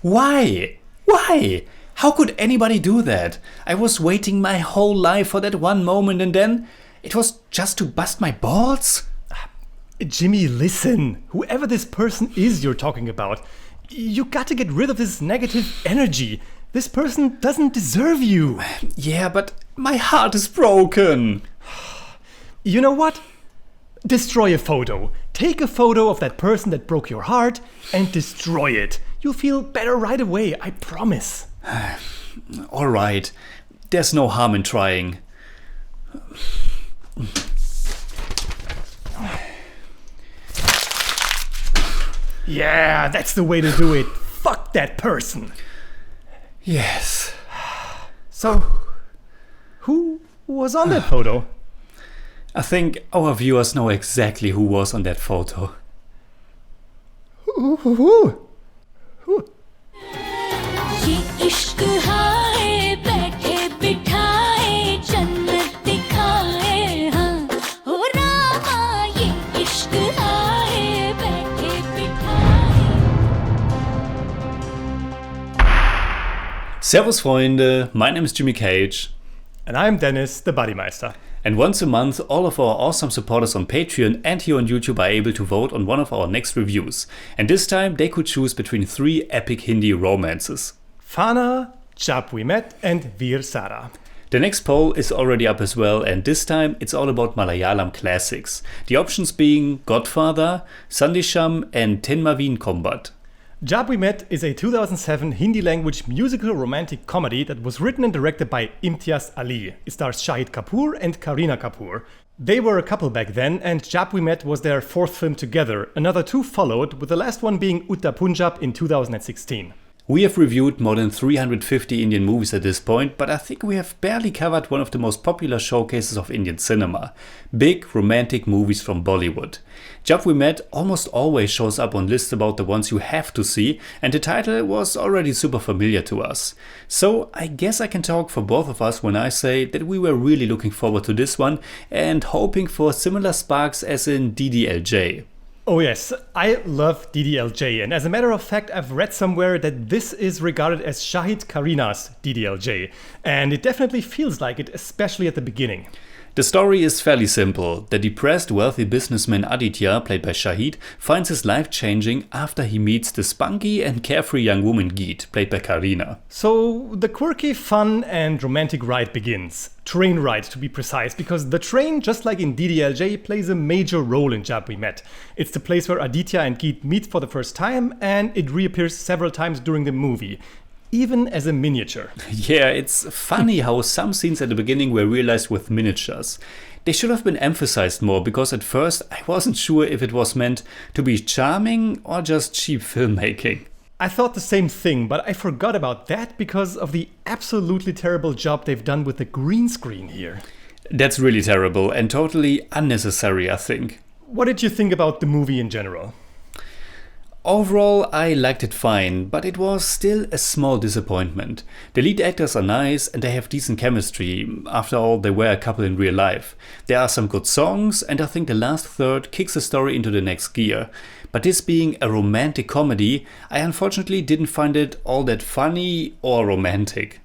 Why? Why? How could anybody do that? I was waiting my whole life for that one moment and then it was just to bust my balls? Jimmy, listen. Whoever this person is you're talking about, you got to get rid of this negative energy. This person doesn't deserve you. Yeah, but my heart is broken. You know what? Destroy a photo. Take a photo of that person that broke your heart and destroy it. You'll feel better right away, I promise. All right. There's no harm in trying. Yeah, that's the way to do it. Fuck that person. Yes. So, who was on that photo? I think our viewers know exactly who was on that photo. Who? ये इश्क हाय बैठे बिठाए जन्नत दिखाए हाँ हो रामा ये इश्क हाय बैठे बिठाए. Servus Freunde, my name is Jimmy Cage. And I'm Deniz, the Buddymeister. And once a month, all of our awesome supporters on Patreon and here on YouTube are able to vote on one of our next reviews. And this time they could choose between 3 epic Hindi romances. Fana, Jab We Met and Veer Sara. The next poll is already up as well, and this time it's all about Malayalam classics. The options being Godfather, Sandisham and Tenmaveen Combat. Jab We Met is a 2007 Hindi language musical romantic comedy that was written and directed by Imtiaz Ali. It stars Shahid Kapoor and Kareena Kapoor. They were a couple back then, and Jab We Met was their 4th film together. Another 2 followed, with the last one being Uttar Punjab in 2016. We have reviewed more than 350 Indian movies at this point, but I think we have barely covered one of the most popular showcases of Indian cinema. Big romantic movies from Bollywood. Jab We Met almost always shows up on lists about the ones you have to see, and the title was already super familiar to us. So I guess I can talk for both of us when I say that we were really looking forward to this one and hoping for similar sparks as in DDLJ. Oh yes, I love DDLJ, and as a matter of fact I've read somewhere that this is regarded as Shahid Kareena's DDLJ, and it definitely feels like it, especially at the beginning. The story is fairly simple. The depressed, wealthy businessman Aditya, played by Shahid, finds his life changing after he meets the spunky and carefree young woman Geet, played by Kareena. So the quirky, fun and romantic ride begins. Train ride to be precise, because the train, just like in DDLJ, plays a major role in Jab We Met. It's the place where Aditya and Geet meet for the first time, and it reappears several times during the movie. Even as a miniature. Yeah, it's funny how some scenes at the beginning were realized with miniatures. They should have been emphasized more, because at first I wasn't sure if it was meant to be charming or just cheap filmmaking. I thought the same thing, but I forgot about that because of the absolutely terrible job they've done with the green screen here. That's really terrible and totally unnecessary, I think. What did you think about the movie in general? Overall, I liked it fine, but it was still a small disappointment. The lead actors are nice and they have decent chemistry. After all, they were a couple in real life. There are some good songs, and I think the last third kicks the story into the next gear. But this being a romantic comedy, I unfortunately didn't find it all that funny or romantic.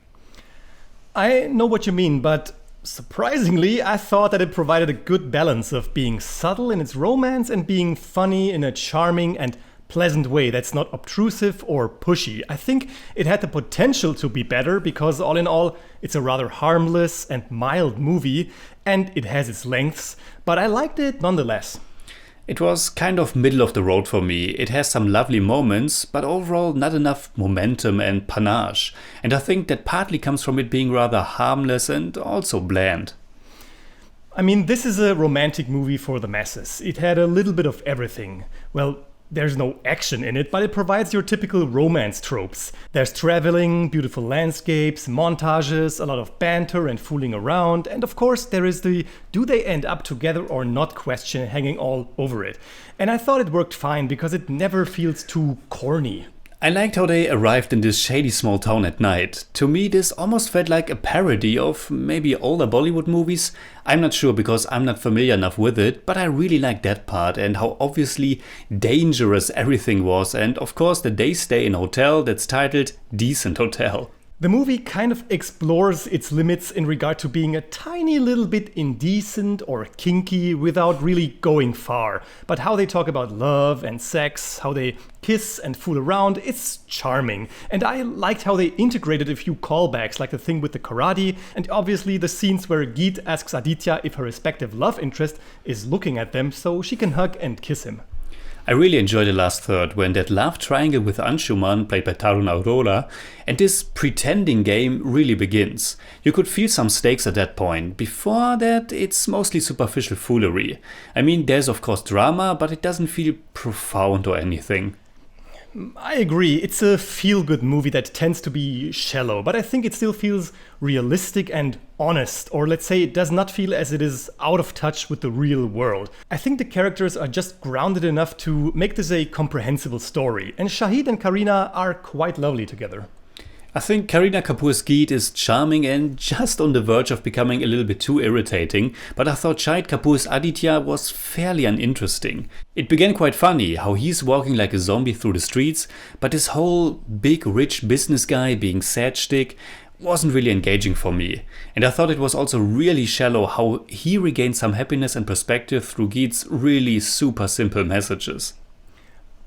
I know what you mean, but surprisingly, I thought that it provided a good balance of being subtle in its romance and being funny in a charming and pleasant way that's not obtrusive or pushy. I think it had the potential to be better because all in all, it's a rather harmless and mild movie and it has its lengths, but I liked it nonetheless. It was kind of middle of the road for me. It has some lovely moments, but overall not enough momentum and panache. And I think that partly comes from it being rather harmless and also bland. I mean, this is a romantic movie for the masses. It had a little bit of everything. Well, there's no action in it, but it provides your typical romance tropes. There's traveling, beautiful landscapes, montages, a lot of banter and fooling around, and of course there is the do they end up together or not question hanging all over it. And I thought it worked fine because it never feels too corny. I liked how they arrived in this shady small town at night. To me, this almost felt like a parody of maybe older Bollywood movies. I'm not sure because I'm not familiar enough with it, but I really liked that part and how obviously dangerous everything was, and of course that they stay in a hotel that's titled Decent Hotel. The movie kind of explores its limits in regard to being a tiny little bit indecent or kinky without really going far. But how they talk about love and sex, how they kiss and fool around, it's charming. And I liked how they integrated a few callbacks, like the thing with the karate, and obviously the scenes where Geet asks Aditya if her respective love interest is looking at them so she can hug and kiss him. I really enjoyed the last third when that love triangle with Anshuman, played by Tarun Arora, and this pretending game really begins. You could feel some stakes at that point. Before that, it's mostly superficial foolery. I mean, there's of course drama, but it doesn't feel profound or anything. I agree, it's a feel-good movie that tends to be shallow, but I think it still feels realistic and honest, or let's say it does not feel as it is out of touch with the real world. I think the characters are just grounded enough to make this a comprehensible story, and Shahid and Kareena are quite lovely together. I think Kareena Kapoor's Geet is charming and just on the verge of becoming a little bit too irritating, but I thought Shahid Kapoor's Aditya was fairly uninteresting. It began quite funny, how he's walking like a zombie through the streets, but this whole big rich business guy being sad shtick wasn't really engaging for me. And I thought it was also really shallow how he regained some happiness and perspective through Geet's really super simple messages.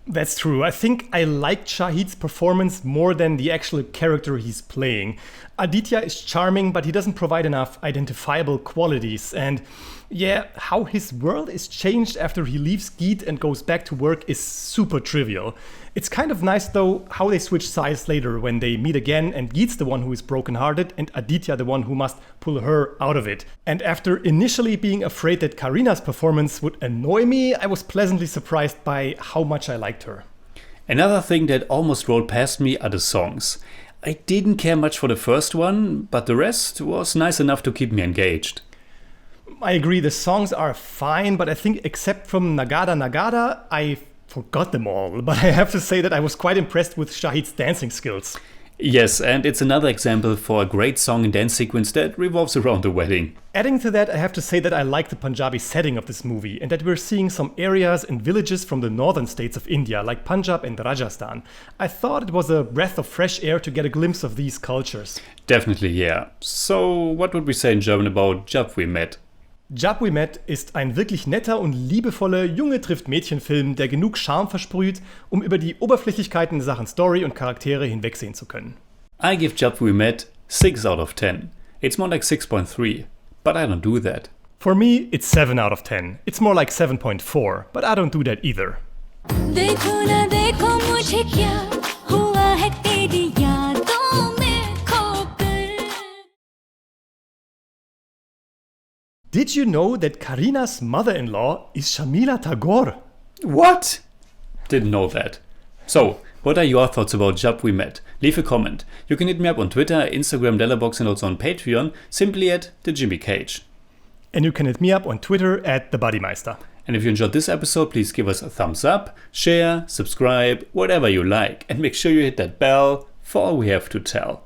That's true. I think I liked Shahid's performance more than the actual character he's playing. Aditya is charming, but he doesn't provide enough identifiable qualities. And yeah, how his world is changed after he leaves Geet and goes back to work is super trivial. It's kind of nice though how they switch sides later when they meet again and Geet's the one who is brokenhearted and Aditya the one who must pull her out of it. And after initially being afraid that Kareena's performance would annoy me, I was pleasantly surprised by how much I liked her. Another thing that almost rolled past me are the songs. I didn't care much for the first one, but the rest was nice enough to keep me engaged. I agree, the songs are fine, but I think except from Nagada Nagada, I forgot them all. But I have to say that I was quite impressed with Shahid's dancing skills. Yes, and it's another example for a great song and dance sequence that revolves around the wedding. Adding to that, I have to say that I like the Punjabi setting of this movie and that we're seeing some areas and villages from the northern states of India, like Punjab and Rajasthan. I thought it was a breath of fresh air to get a glimpse of these cultures. Definitely, yeah. So, what would we say in German about Jab We Met? Jab We Met ist ein wirklich netter und liebevoller Junge trifft Mädchen-Film, der genug Charme versprüht, um über die Oberflächlichkeiten der Sachen Story und Charaktere hinwegsehen zu können. I give Jab We Met 6 out of 10. It's more like 6.3, but I don't do that. For me, it's 7 out of 10. It's more like 7.4, but I don't do that either. देखो ना देखो मुझे क्या हुआ है तेरी यादों में खोकर. Did you know that Kareena's mother-in-law is Shamila Tagore? What? Didn't know that. So, what are your thoughts about Jab We Met? Leave a comment. You can hit me up on Twitter, Instagram, Letterboxd and also on Patreon, simply at TheJimmyCage. And you can hit me up on Twitter at the Buddymeister. And if you enjoyed this episode, please give us a thumbs up, share, subscribe, whatever you like. And make sure you hit that bell for all we have to tell.